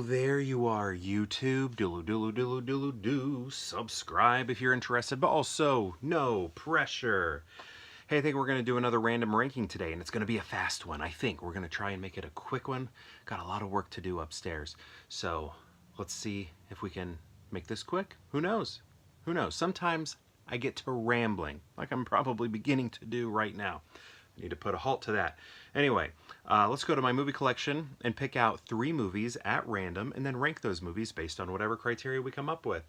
there you are, YouTube. Do. Subscribe if you're interested, but also no pressure. Hey, I think we're going to do another random ranking today, and it's going to be a fast one. I think we're going to try and make it a quick one. Got a lot of work to do upstairs. So let's see if we can make this quick. Who knows? Who knows? Sometimes I get to rambling, like I'm probably beginning to do right now. I need to put a halt to that. Anyway, let's go to my movie collection and pick out 3 movies at random and then rank those movies based on whatever criteria we come up with.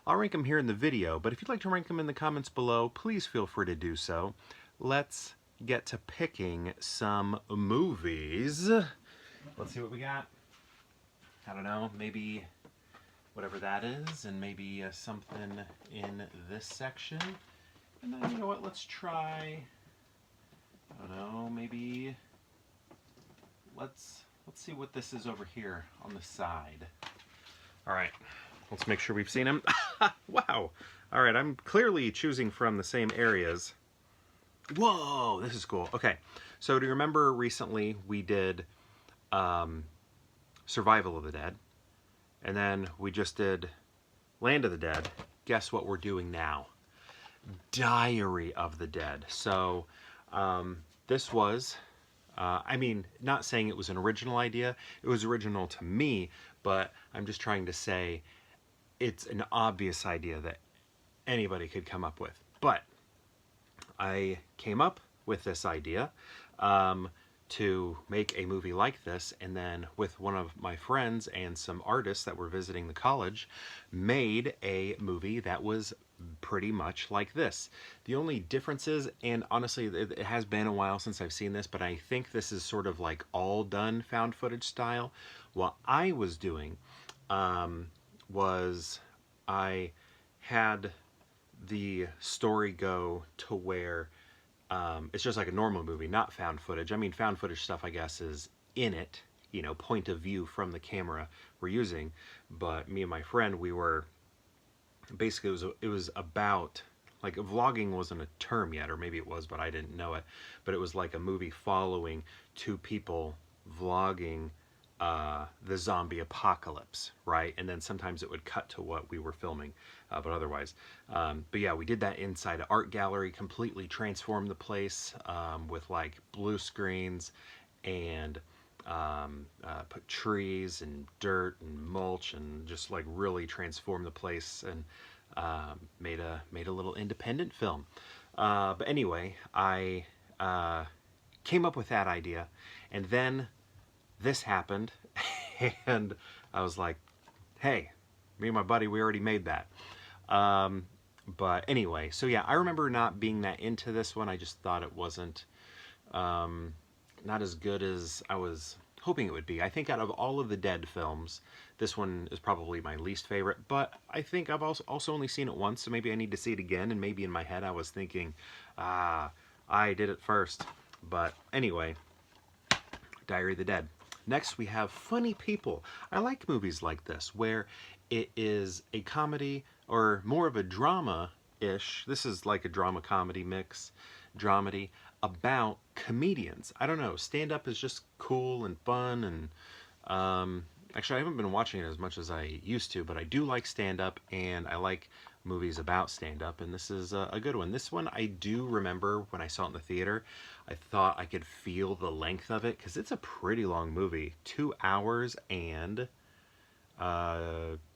I'll rank them here in the video, but if you'd like to rank them in the comments below, please feel free to do so. Let's get to picking some movies. Let's see what we got. I don't know, maybe whatever that is, and maybe something in this section. And then, you know what, let's try... I don't know, maybe let's see what this is over here on the side. All right, let's make sure we've seen him. Wow. All right, I'm clearly choosing from the same areas. Whoa, this is cool. Okay, so do you remember recently we did Survival of the Dead, and then we just did Land of the Dead. Guess what we're doing now? Diary of the Dead. So this was, I mean, not saying it was an original idea. It was original to me, but I'm just trying to say it's an obvious idea that anybody could come up with. But I came up with this idea to make a movie like this, and then with one of my friends and some artists that were visiting the college, made a movie that was pretty much like this. The only differences, and honestly it has been a while since I've seen this, but I think this is sort of like all done found footage style. What I was doing was I had the story go to where it's just like a normal movie, not found footage. I mean, found footage stuff, I guess, is in it, you know, point of view from the camera we're using. But me and my friend, we were basically, it was about, like, vlogging wasn't a term yet, or maybe it was, but I didn't know it. But it was like a movie following 2 people vlogging the zombie apocalypse, right? And then sometimes it would cut to what we were filming, but otherwise. But yeah, we did that inside an art gallery, completely transformed the place with like blue screens and put trees and dirt and mulch and just like really transformed the place and made a little independent film. But anyway, I came up with that idea, and then this happened, and I was like, hey, me and my buddy, we already made that. But anyway, so yeah, I remember not being that into this one. I just thought it wasn't not as good as I was hoping it would be. I think out of all of the Dead films, this one is probably my least favorite, but I think I've also only seen it once, so maybe I need to see it again, and maybe in my head I was thinking, I did it first. But anyway, Diary of the Dead. Next, we have Funny People. I like movies like this, where it is a comedy, or more of a drama-ish. This is like a drama-comedy mix, dramedy, about comedians. I don't know, stand-up is just cool and fun, and actually I haven't been watching it as much as I used to, but I do like stand-up, and I like movies about stand-up, and this is a good one. This one I do remember when I saw it in the theater, I thought I could feel the length of it, because it's a pretty long movie. 2 hours and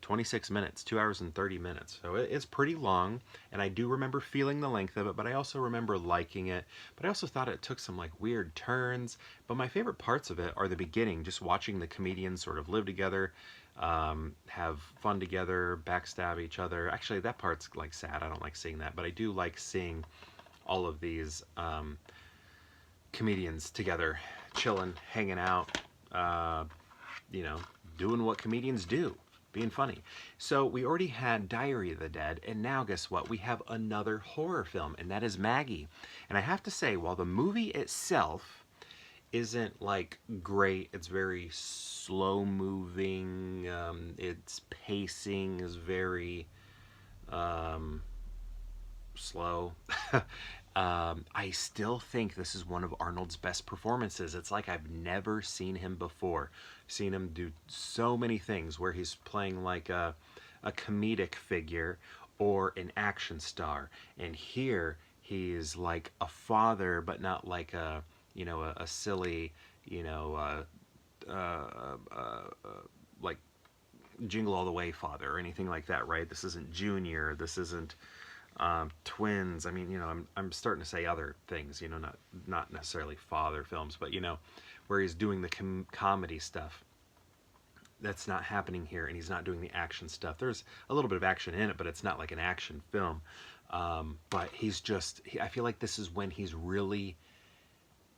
26 minutes, 2 hours and 30 minutes. So it's pretty long, and I do remember feeling the length of it, but I also remember liking it. But I also thought it took some like weird turns. But my favorite parts of it are the beginning, just watching the comedians sort of live together, have fun together, backstab each other. Actually, that part's like sad. I don't like seeing that, but I do like seeing all of these comedians together, chilling, hanging out, you know, doing what comedians do, being funny. So we already had Diary of the Dead, and now guess what? We have another horror film, and that is Maggie. And I have to say, while the movie itself isn't like great, it's very slow moving, its pacing is very slow. I still think this is one of Arnold's best performances. It's like I've never seen him before. Seen him do so many things where he's playing like a comedic figure or an action star. And here he's like a father, but not like a, a silly, you know, like Jingle All the Way father or anything like that, right? This isn't Junior. This isn't Twins. I mean, I'm starting to say other things, not necessarily father films, but where he's doing the comedy stuff. That's not happening here, and he's not doing the action stuff. There's a little bit of action in it, but it's not like an action film. But I feel like this is when he's really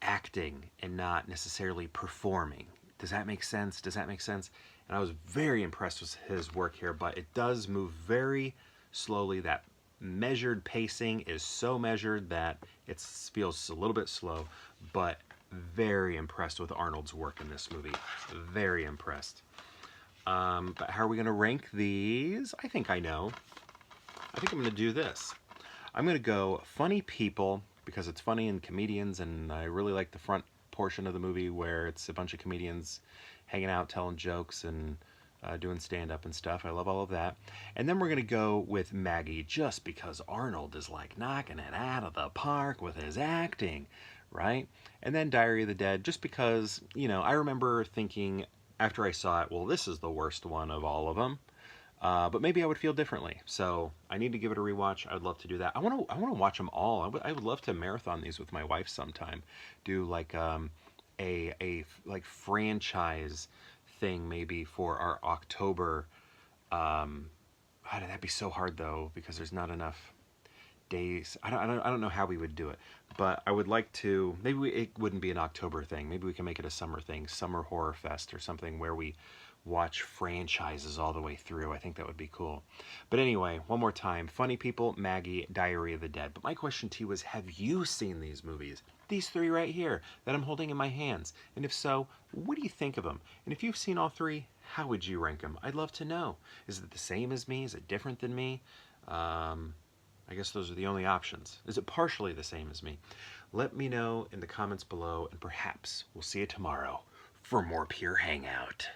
acting and not necessarily performing. Does that make sense? Does that make sense? And I was very impressed with his work here, but it does move very slowly. That measured pacing is so measured that it feels a little bit slow, but very impressed with Arnold's work in this movie. Very impressed. But how are we going to rank these? I think I know. I think I'm going to do this. I'm going to go funny people because it's funny and comedians, and I really like the front portion of the movie where it's a bunch of comedians hanging out, telling jokes, and doing stand-up and stuff. I love all of that. And then we're going to go with Maggie just because Arnold is like knocking it out of the park with his acting, right? And then Diary of the Dead just because, I remember thinking after I saw it, well, this is the worst one of all of them. But maybe I would feel differently. So I need to give it a rewatch. I would love to do that. I want to watch them all. I would love to marathon these with my wife sometime. Do like a like franchise thing maybe for our October. That'd be so hard though because there's not enough days. I don't know how we would do it, but I would like to. Maybe it wouldn't be an October thing. Maybe we can make it a summer thing, Summer Horror Fest or something where we watch franchises all the way through. I think that would be cool. But anyway, one more time. Funny People, Maggie, Diary of the Dead. But my question to you is, have you seen these movies? These three right here that I'm holding in my hands. And if so, what do you think of them? And if you've seen all three, how would you rank them? I'd love to know. Is it the same as me? Is it different than me? I guess those are the only options. Is it partially the same as me? Let me know in the comments below, and perhaps we'll see you tomorrow for more Pure Hangout.